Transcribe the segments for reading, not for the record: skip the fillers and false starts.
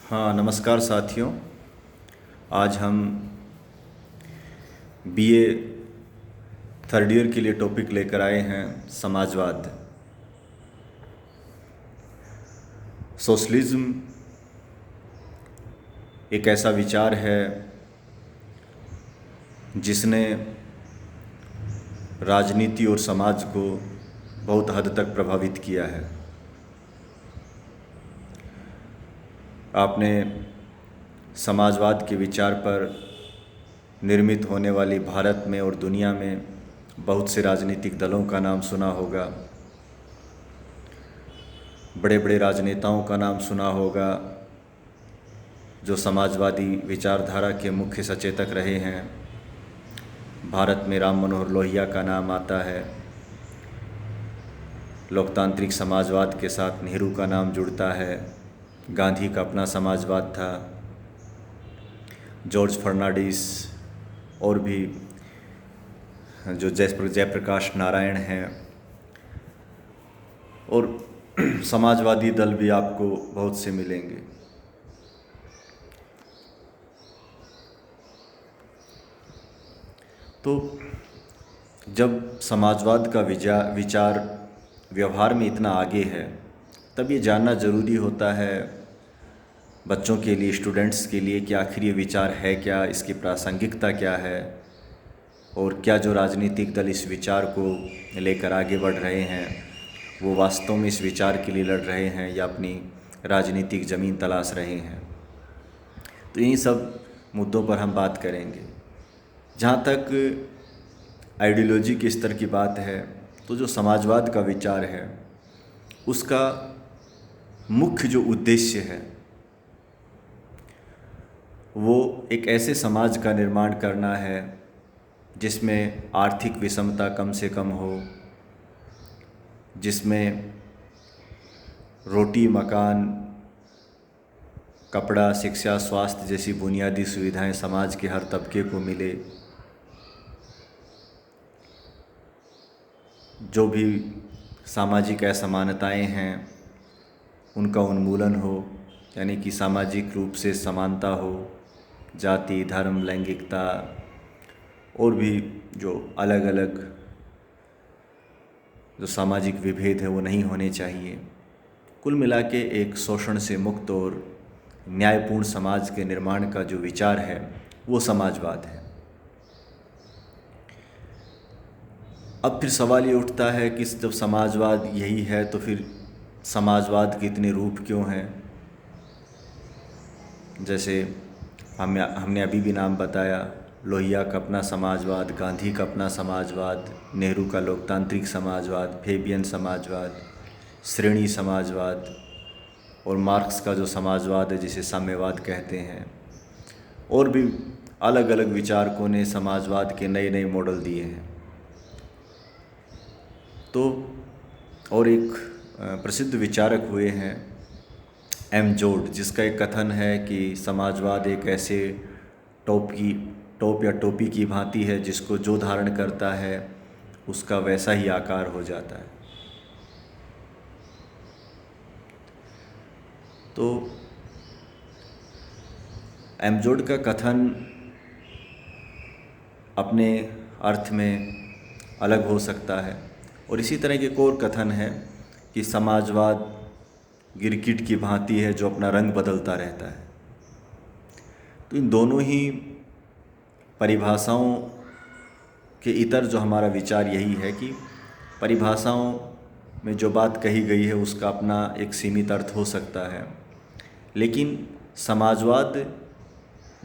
हाँ, नमस्कार साथियों। आज हम बीए थर्ड ईयर के लिए टॉपिक लेकर आए हैं समाजवाद। सोशलिज्म एक ऐसा विचार है जिसने राजनीति और समाज को बहुत हद तक प्रभावित किया है। आपने समाजवाद के विचार पर निर्मित होने वाली भारत में और दुनिया में बहुत से राजनीतिक दलों का नाम सुना होगा, बड़े बड़े राजनेताओं का नाम सुना होगा जो समाजवादी विचारधारा के मुख्य सचेतक रहे हैं। भारत में राम मनोहर लोहिया का नाम आता है। लोकतांत्रिक समाजवाद के साथ नेहरू का नाम जुड़ता है। गांधी का अपना समाजवाद था। जॉर्ज फर्नांडिस और भी जो जयप्रकाश नारायण हैं, और समाजवादी दल भी आपको बहुत से मिलेंगे। तो जब समाजवाद का विचार व्यवहार में इतना आगे है, तब ये जानना ज़रूरी होता है बच्चों के लिए, स्टूडेंट्स के लिए, कि आखिर ये विचार है क्या, इसकी प्रासंगिकता क्या है, और क्या जो राजनीतिक दल इस विचार को लेकर आगे बढ़ रहे हैं वो वास्तव में इस विचार के लिए लड़ रहे हैं या अपनी राजनीतिक ज़मीन तलाश रहे हैं। तो इन्हीं सब मुद्दों पर हम बात करेंगे। जहाँ तक आइडियोलॉजी के स्तर की बात है, तो जो समाजवाद का विचार है उसका मुख्य जो उद्देश्य है वो एक ऐसे समाज का निर्माण करना है जिसमें आर्थिक विषमता कम से कम हो, जिसमें रोटी, मकान, कपड़ा, शिक्षा, स्वास्थ्य जैसी बुनियादी सुविधाएं समाज के हर तबके को मिले, जो भी सामाजिक असमानताएं हैं उनका उन्मूलन हो, यानी कि सामाजिक रूप से समानता हो, जाति, धर्म, लैंगिकता और भी जो अलग अलग जो सामाजिक विभेद है वो नहीं होने चाहिए। कुल मिला के एक शोषण से मुक्त और न्यायपूर्ण समाज के निर्माण का जो विचार है वो समाजवाद है। अब फिर सवाल ये उठता है कि जब समाजवाद यही है तो फिर समाजवाद के इतने रूप क्यों हैं? जैसे हमने अभी भी नाम बताया, लोहिया का अपना समाजवाद, गांधी का अपना समाजवाद, नेहरू का लोकतांत्रिक समाजवाद, फेबियन समाजवाद, श्रेणी समाजवाद, और मार्क्स का जो समाजवाद है जिसे साम्यवाद कहते हैं। और भी अलग अलग विचारकों ने समाजवाद के नए नए मॉडल दिए हैं। तो और एक प्रसिद्ध विचारक हुए हैं एम जोड, जिसका एक कथन है कि समाजवाद एक ऐसे टोप या टोपी की भांति है जिसको जो धारण करता है उसका वैसा ही आकार हो जाता है। तो एम जोड का कथन अपने अर्थ में अलग हो सकता है, और इसी तरह के एक और कथन है कि समाजवाद गिरगिट की भांति है जो अपना रंग बदलता रहता है। तो इन दोनों ही परिभाषाओं के इतर जो हमारा विचार यही है कि परिभाषाओं में जो बात कही गई है उसका अपना एक सीमित अर्थ हो सकता है, लेकिन समाजवाद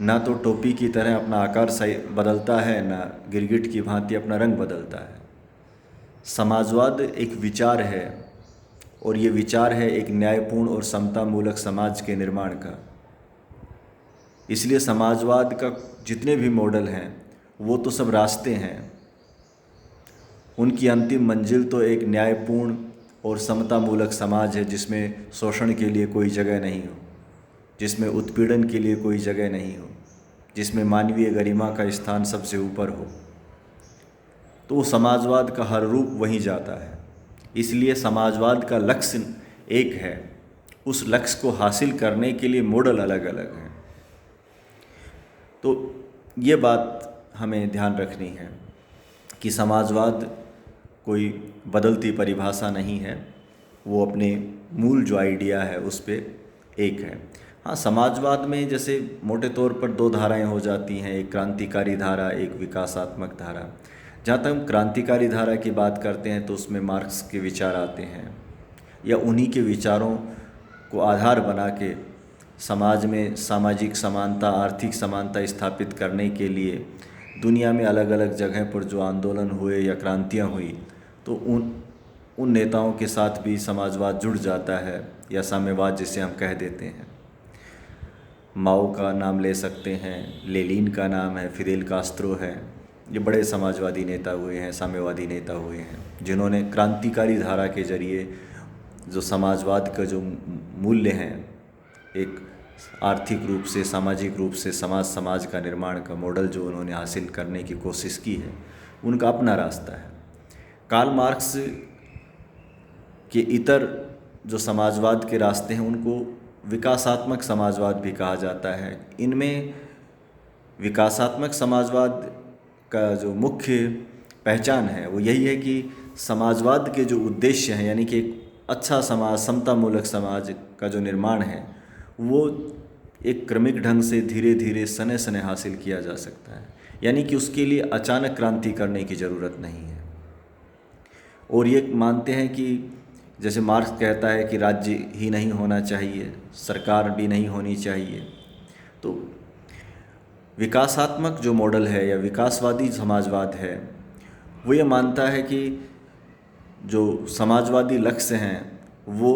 ना तो टोपी की तरह अपना आकार सही बदलता है, ना गिरगिट की भांति अपना रंग बदलता है। समाजवाद एक विचार है, और ये विचार है एक न्यायपूर्ण और समतामूलक समाज के निर्माण का। इसलिए समाजवाद का जितने भी मॉडल हैं वो तो सब रास्ते हैं, उनकी अंतिम मंजिल तो एक न्यायपूर्ण और समतामूलक समाज है जिसमें शोषण के लिए कोई जगह नहीं हो, जिसमें उत्पीड़न के लिए कोई जगह नहीं हो, जिसमें मानवीय गरिमा का स्थान सबसे ऊपर हो। तो समाजवाद का हर रूप वहीं जाता है। इसलिए समाजवाद का लक्ष्य एक है, उस लक्ष्य को हासिल करने के लिए मॉडल अलग अलग हैं। तो ये बात हमें ध्यान रखनी है कि समाजवाद कोई बदलती परिभाषा नहीं है, वो अपने मूल जो आइडिया है उस पे एक है। हाँ, समाजवाद में जैसे मोटे तौर पर दो धाराएं हो जाती हैं, एक क्रांतिकारी धारा, एक विकासात्मक धारा। जहाँ तक हम क्रांतिकारी धारा की बात करते हैं तो उसमें मार्क्स के विचार आते हैं, या उन्हीं के विचारों को आधार बना के समाज में सामाजिक समानता, आर्थिक समानता स्थापित करने के लिए दुनिया में अलग अलग जगह पर जो आंदोलन हुए या क्रांतियाँ हुई, तो उन नेताओं के साथ भी समाजवाद जुड़ जाता है, या साम्यवाद जिसे हम कह देते हैं। माओ का नाम ले सकते हैं, लेनिन का नाम है, फिदेल कास्त्रो है, ये बड़े समाजवादी नेता हुए हैं, साम्यवादी नेता हुए हैं, जिन्होंने क्रांतिकारी धारा के जरिए जो समाजवाद का जो मूल्य हैं, एक आर्थिक रूप से, सामाजिक रूप से समाज का निर्माण का मॉडल जो उन्होंने हासिल करने की कोशिश की है, उनका अपना रास्ता है। कार्ल मार्क्स के इतर जो समाजवाद के रास्ते हैं उनको विकासात्मक समाजवाद भी कहा जाता है। इनमें विकासात्मक समाजवाद का जो मुख्य पहचान है वो यही है कि समाजवाद के जो उद्देश्य हैं, यानी कि एक अच्छा समाज, समतामूलक समाज का जो निर्माण है, वो एक क्रमिक ढंग से धीरे धीरे सने सने हासिल किया जा सकता है। यानी कि उसके लिए अचानक क्रांति करने की ज़रूरत नहीं है। और ये मानते हैं कि जैसे मार्क्स कहता है कि राज्य ही नहीं होना चाहिए, सरकार भी नहीं होनी चाहिए, तो विकासात्मक जो मॉडल है या विकासवादी समाजवाद है वो ये मानता है कि जो समाजवादी लक्ष्य हैं वो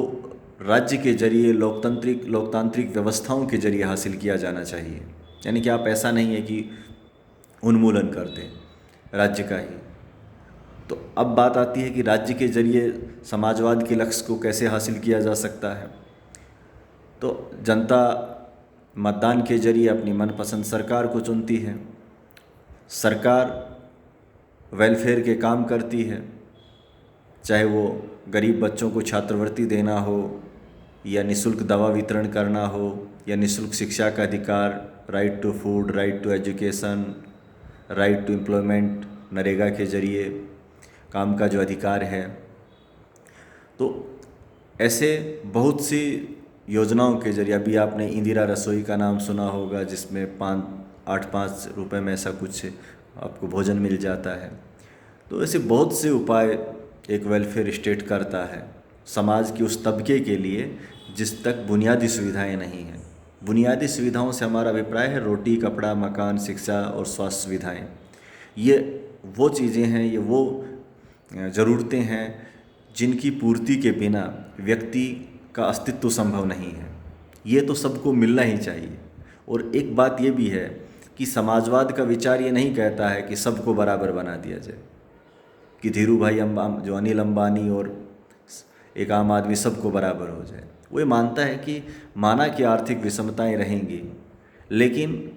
राज्य के जरिए लोकतांत्रिक व्यवस्थाओं के जरिए हासिल किया जाना चाहिए। यानी कि आप ऐसा नहीं है कि उन्मूलन कर दें राज्य का ही। तो अब बात आती है कि राज्य के जरिए समाजवाद के लक्ष्य को कैसे हासिल किया जा सकता है। तो जनता मतदान के जरिए अपनी मनपसंद सरकार को चुनती है। सरकार वेलफेयर के काम करती है, चाहे वो गरीब बच्चों को छात्रवृत्ति देना हो, या निःशुल्क दवा वितरण करना हो, या निःशुल्क शिक्षा का अधिकार, right to food, right to education, right to employment, NREGA के जरिए काम का जो अधिकार है। तो ऐसे बहुत सी योजनाओं के जरिए, अभी आपने इंदिरा रसोई का नाम सुना होगा, जिसमें 5 रुपए में ऐसा कुछ आपको भोजन मिल जाता है। तो ऐसे बहुत से उपाय एक वेलफेयर स्टेट करता है समाज की उस तबके के लिए जिस तक बुनियादी सुविधाएं नहीं हैं। बुनियादी सुविधाओं से हमारा अभिप्राय है रोटी, कपड़ा, मकान, शिक्षा और स्वास्थ्य सुविधाएं। ये वो चीज़ें हैं, ये वो ज़रूरतें हैं जिनकी पूर्ति के बिना व्यक्ति का अस्तित्व संभव नहीं है। ये तो सबको मिलना ही चाहिए। और एक बात ये भी है कि समाजवाद का विचार ये नहीं कहता है कि सबको बराबर बना दिया जाए, कि धीरू भाई जो अनिल अंबानी और एक आम आदमी सबको बराबर हो जाए। वो ये मानता है कि माना कि आर्थिक विषमताएं रहेंगी, लेकिन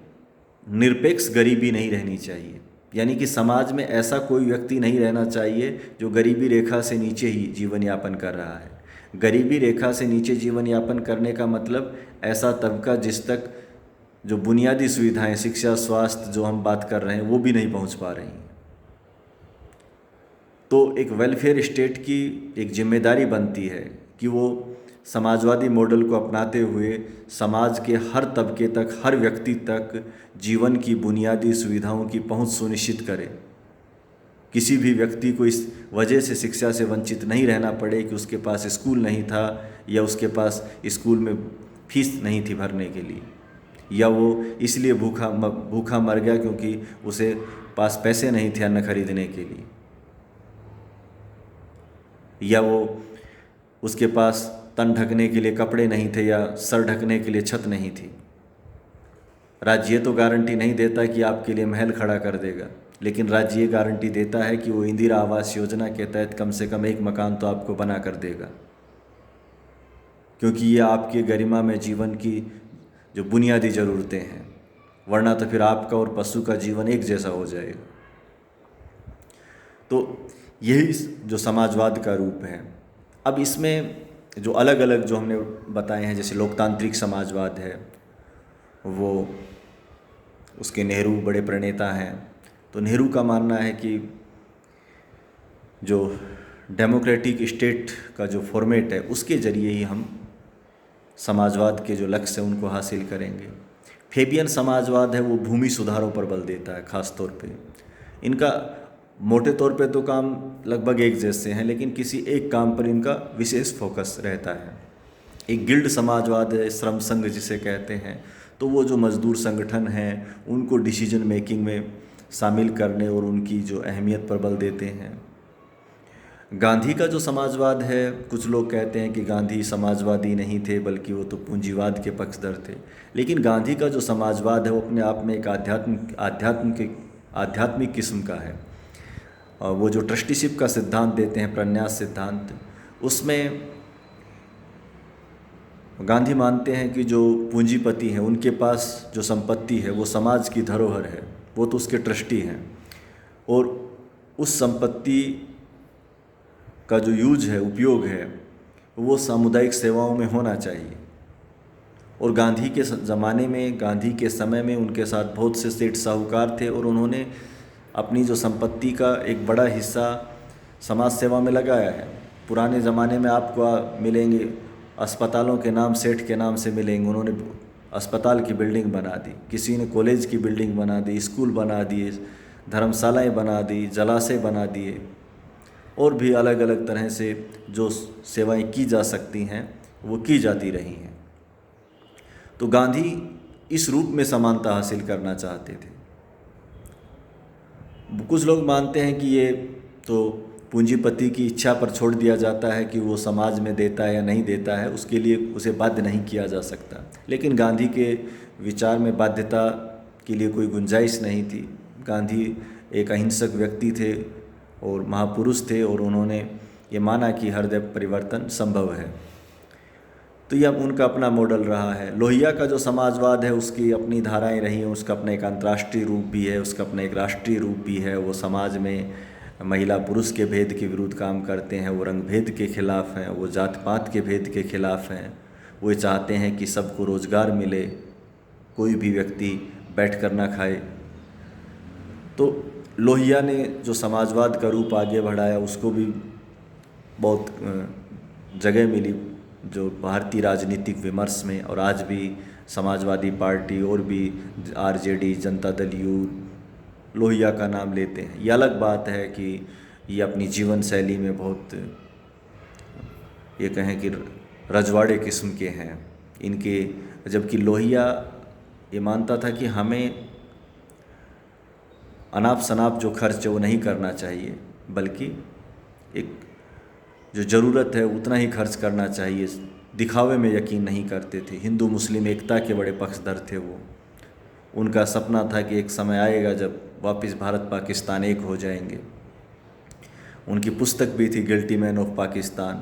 निरपेक्ष गरीबी नहीं रहनी चाहिए। यानी कि समाज में ऐसा कोई व्यक्ति नहीं रहना चाहिए जो गरीबी रेखा से नीचे ही जीवन यापन कर रहा है। गरीबी रेखा से नीचे जीवन यापन करने का मतलब ऐसा तबका जिस तक जो बुनियादी सुविधाएं, शिक्षा, स्वास्थ्य जो हम बात कर रहे हैं वो भी नहीं पहुंच पा रही हैं। तो एक वेलफेयर स्टेट की एक जिम्मेदारी बनती है कि वो समाजवादी मॉडल को अपनाते हुए समाज के हर तबके तक, हर व्यक्ति तक जीवन की बुनियादी सुविधाओं की पहुंच सुनिश्चित करे। किसी भी व्यक्ति को इस वजह से शिक्षा से वंचित नहीं रहना पड़े कि उसके पास स्कूल नहीं था, या उसके पास स्कूल में फीस नहीं थी भरने के लिए, या वो इसलिए भूखा मर गया क्योंकि उसे पास पैसे नहीं थे अन्न खरीदने के लिए, या वो उसके पास तन ढकने के लिए कपड़े नहीं थे, या सर ढकने के लिए छत नहीं थी। राज्य तो गारंटी नहीं देता कि आपके लिए महल खड़ा कर देगा, लेकिन राज्य ये गारंटी देता है कि वो इंदिरा आवास योजना के तहत कम से कम एक मकान तो आपको बना कर देगा, क्योंकि ये आपके गरिमा में जीवन की जो बुनियादी ज़रूरतें हैं। वरना तो फिर आपका और पशु का जीवन एक जैसा हो जाएगा। तो यही जो समाजवाद का रूप है। अब इसमें जो अलग अलग जो हमने बताए हैं, जैसे लोकतांत्रिक समाजवाद है, वो उसके नेहरू बड़े प्रणेता हैं। तो नेहरू का मानना है कि जो डेमोक्रेटिक स्टेट का जो फॉर्मेट है उसके ज़रिए ही हम समाजवाद के जो लक्ष्य हैं उनको हासिल करेंगे। फेबियन समाजवाद है वो भूमि सुधारों पर बल देता है ख़ास तौर पे। इनका मोटे तौर पे तो काम लगभग एक जैसे हैं, लेकिन किसी एक काम पर इनका विशेष फोकस रहता है। एक गिल्ड समाजवाद है, श्रम संघ जिसे कहते हैं, तो वो जो मजदूर संगठन हैं उनको डिसीजन मेकिंग में शामिल करने और उनकी जो अहमियत पर बल देते हैं। गांधी का जो समाजवाद है, कुछ लोग कहते हैं कि गांधी समाजवादी नहीं थे बल्कि वो तो पूंजीवाद के पक्षधर थे, लेकिन गांधी का जो समाजवाद है वो अपने आप में एक आध्यात्मिक किस्म का है। और वो जो ट्रस्टीशिप का सिद्धांत देते हैं, प्रन्यास सिद्धांत, उसमें गांधी मानते हैं कि जो पूंजीपति हैं उनके पास जो संपत्ति है वो समाज की धरोहर है, वो तो उसके ट्रस्टी हैं, और उस संपत्ति का जो यूज है, उपयोग है, वो सामुदायिक सेवाओं में होना चाहिए। और गांधी के ज़माने में, गांधी के समय में उनके साथ बहुत से सेठ साहूकार थे और उन्होंने अपनी जो संपत्ति का एक बड़ा हिस्सा समाज सेवा में लगाया है। पुराने ज़माने में आपको मिलेंगे अस्पतालों के नाम सेठ के नाम से मिलेंगे। उन्होंने अस्पताल की बिल्डिंग बना दी, किसी ने कॉलेज की बिल्डिंग बना दी, स्कूल बना दिए, धर्मशालाएँ बना दी, जलाशय बना दिए, और भी अलग अलग तरह से जो सेवाएं की जा सकती हैं वो की जाती रही हैं। तो गांधी इस रूप में समानता हासिल करना चाहते थे। कुछ लोग मानते हैं कि ये तो पूंजीपति की इच्छा पर छोड़ दिया जाता है कि वो समाज में देता है या नहीं देता है, उसके लिए उसे बाध्य नहीं किया जा सकता। लेकिन गांधी के विचार में बाध्यता के लिए कोई गुंजाइश नहीं थी। गांधी एक अहिंसक व्यक्ति थे और महापुरुष थे, और उन्होंने ये माना कि हृदय परिवर्तन संभव है। तो यह उनका अपना मॉडल रहा है। लोहिया का जो समाजवाद है उसकी अपनी धाराएं रही हैं, उसका अपना एक अंतर्राष्ट्रीय रूप भी है, उसका अपना एक राष्ट्रीय रूप भी है। वो समाज में महिला पुरुष के भेद के विरुद्ध काम करते हैं, वो रंग भेद के खिलाफ़ हैं, वो जात पात के भेद के खिलाफ़ हैं। वो चाहते हैं कि सबको रोज़गार मिले, कोई भी व्यक्ति बैठ कर ना खाए। तो लोहिया ने जो समाजवाद का रूप आगे बढ़ाया उसको भी बहुत जगह मिली जो भारतीय राजनीतिक विमर्श में, और आज भी समाजवादी पार्टी और भी आरजेडी, जनता दल यू लोहिया का नाम लेते हैं। ये अलग बात है कि ये अपनी जीवन शैली में बहुत, ये कहें कि रजवाड़े किस्म के हैं इनके। जबकि लोहिया ये मानता था कि हमें अनाप शनाप जो खर्च है वो नहीं करना चाहिए, बल्कि एक जो ज़रूरत है उतना ही खर्च करना चाहिए। दिखावे में यकीन नहीं करते थे। हिंदू मुस्लिम एकता के बड़े पक्षधर थे वो। उनका सपना था कि एक समय आएगा जब वापस भारत पाकिस्तान एक हो जाएंगे। उनकी पुस्तक भी थी गिल्टी मैन ऑफ पाकिस्तान,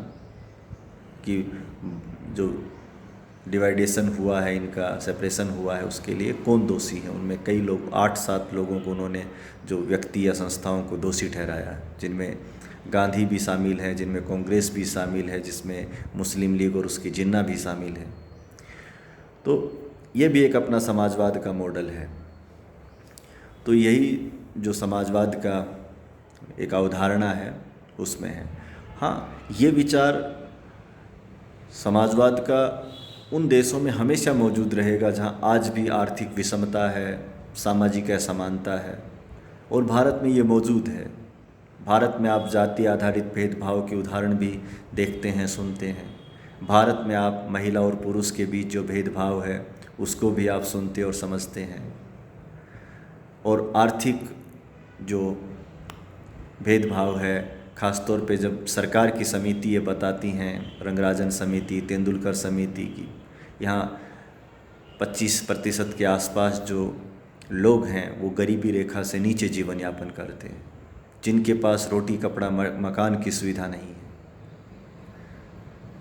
कि जो डिवाइडेशन हुआ है, इनका सेपरेशन हुआ है, उसके लिए कौन दोषी है। उनमें कई लोग, 8-7 लोगों को उन्होंने जो व्यक्ति या संस्थाओं को दोषी ठहराया, जिनमें गांधी भी शामिल है, जिनमें कांग्रेस भी शामिल है, जिसमें मुस्लिम लीग और उसकी जिन्ना भी शामिल है। तो ये भी एक अपना समाजवाद का मॉडल है। तो यही जो समाजवाद का एक अवधारणा है उसमें है। हाँ, ये विचार समाजवाद का उन देशों में हमेशा मौजूद रहेगा जहाँ आज भी आर्थिक विषमता है, सामाजिक असमानता है, और भारत में ये मौजूद है। भारत में आप जाति आधारित भेदभाव के उदाहरण भी देखते हैं, सुनते हैं। भारत में आप महिला और पुरुष के बीच जो भेदभाव है उसको भी आप सुनते और समझते हैं। और आर्थिक जो भेदभाव है, ख़ास तौर पे जब सरकार की समिति ये बताती हैं, रंगराजन समिति, तेंदुलकर समिति की, यहाँ 25% के आसपास जो लोग हैं वो गरीबी रेखा से नीचे जीवन यापन करते हैं, जिनके पास रोटी कपड़ा मकान की सुविधा नहीं है।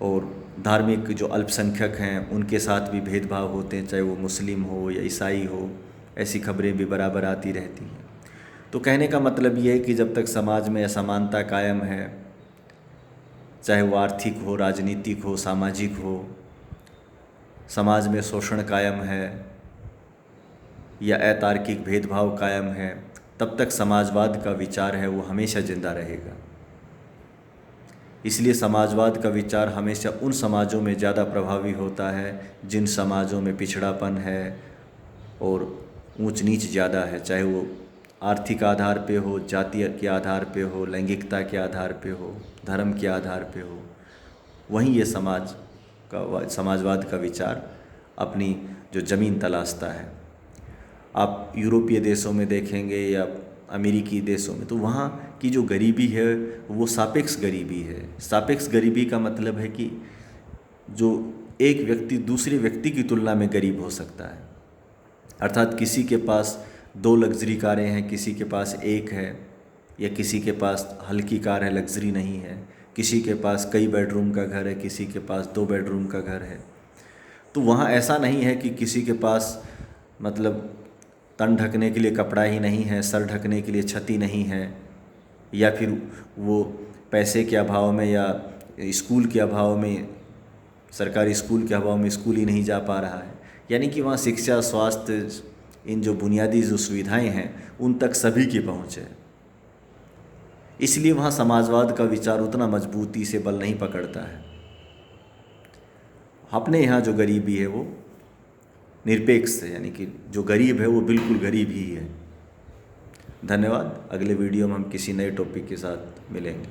और धार्मिक जो अल्पसंख्यक हैं उनके साथ भी भेदभाव होते हैं, चाहे वो मुस्लिम हो या ईसाई हो, ऐसी खबरें भी बराबर आती रहती हैं। तो कहने का मतलब ये है कि जब तक समाज में असमानता कायम है चाहे वो आर्थिक हो, राजनीतिक हो, सामाजिक हो, समाज में शोषण कायम है या अतार्किक भेदभाव कायम है, तब तक समाजवाद का विचार है वो हमेशा जिंदा रहेगा। इसलिए समाजवाद का विचार हमेशा उन समाजों में ज़्यादा प्रभावी होता है जिन समाजों में पिछड़ापन है और ऊंच नीच ज़्यादा है, चाहे वो आर्थिक आधार पे हो, जाति के आधार पे हो, लैंगिकता के आधार पे हो, धर्म के आधार पे हो। वहीं ये समाजवाद का विचार अपनी जो ज़मीन तलाशता है। आप यूरोपीय देशों में देखेंगे या अमेरिकी देशों में, तो वहाँ की जो गरीबी है वो सापेक्ष गरीबी है। सापेक्ष गरीबी का मतलब है कि जो एक व्यक्ति दूसरे व्यक्ति की तुलना में गरीब हो सकता है, अर्थात किसी के पास 2 लग्जरी कारें हैं, किसी के पास 1 है, या किसी के पास हल्की कार है, लग्जरी नहीं है, किसी के पास कई बेडरूम का घर है, किसी के पास 2 बेडरूम का घर है। तो वहाँ ऐसा नहीं है कि किसी के पास मतलब तन ढकने के लिए कपड़ा ही नहीं है, सर ढकने के लिए छती नहीं है, या फिर वो पैसे के अभाव में या स्कूल के अभाव में, सरकारी स्कूल के अभाव में स्कूल ही नहीं जा पा रहा है। यानी कि वहाँ शिक्षा, स्वास्थ्य, इन जो बुनियादी जो सुविधाएं हैं उन तक सभी की पहुँच है। इसलिए वहाँ समाजवाद का विचार उतना मजबूती से बल नहीं पकड़ता है। अपने यहाँ जो गरीबी है वो निरपेक्ष है, यानी कि जो गरीब है वो बिल्कुल गरीब ही है। धन्यवाद। अगले वीडियो में हम किसी नए टॉपिक के साथ मिलेंगे।